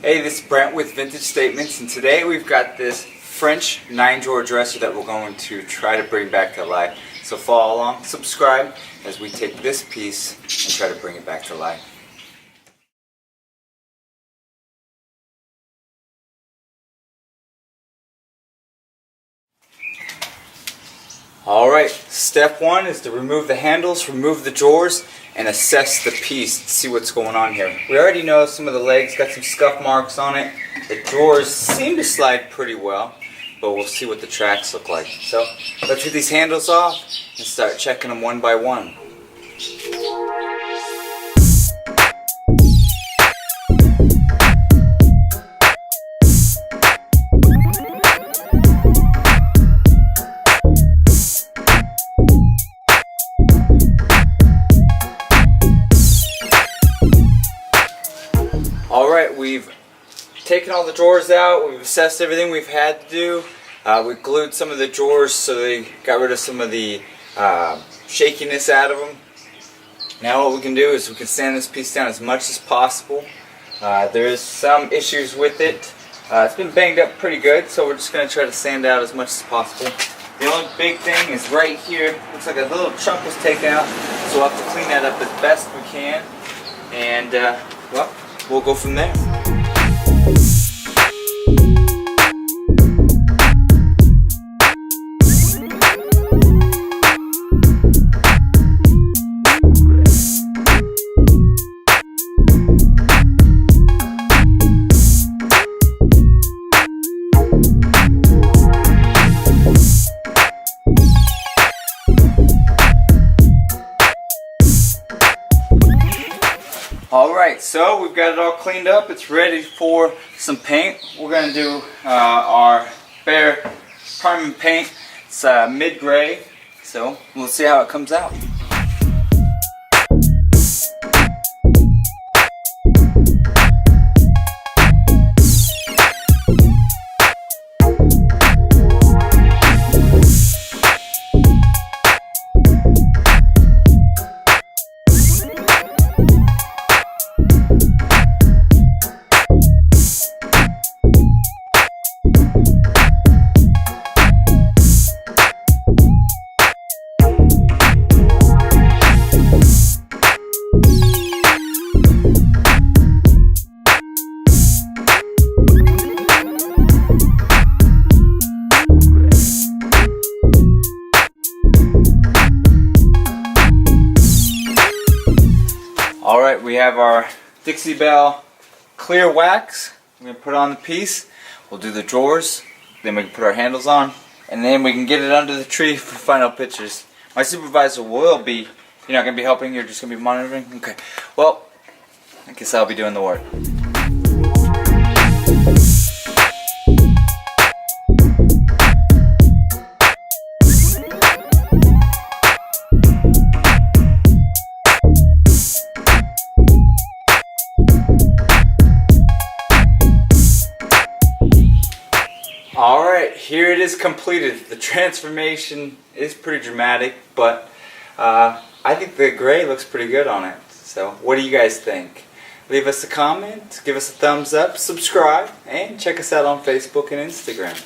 Hey, this is Brent with Vintage Statements, and today we've got this French 9-drawer dresser that we're going to try to bring back to life. So follow along, subscribe as we take this piece and try to bring it back to life. Alright, step one is to remove the handles, remove the drawers, and assess the piece to see what's going on here. We already know some of the legs got some scuff marks on it. The drawers seem to slide pretty well, but we'll see what the tracks look like. So let's get these handles off and start checking them one by one. Alright, we've taken all the drawers out, we've assessed everything we've had to do. We glued some of the drawers so they got rid of some of the shakiness out of them. Now what we can do is we can sand this piece down as much as possible. There is some issues with it. It's been banged up pretty good, so we're just going to try to sand out as much as possible. The only big thing is right here. Looks like a little chunk was taken out, so we'll have to clean that up as best we can. And, well, we'll go from there. Alright, so we've got it all cleaned up. It's ready for some paint. We're going to do our Behr Prime and Paint. It's mid-gray, so we'll see how it comes out. Alright, we have our Dixie Belle clear wax. We're going to put on the piece. We'll do the drawers, then we can put our handles on, and then we can get it under the tree for final pictures. My supervisor will be, you're not going to be helping, you're just going to be monitoring? Okay, well, I guess I'll be doing the work. Alright, here it is completed. The transformation is pretty dramatic, but I think the gray looks pretty good on it. So, what do you guys think? Leave us a comment, give us a thumbs up, subscribe, and check us out on Facebook and Instagram.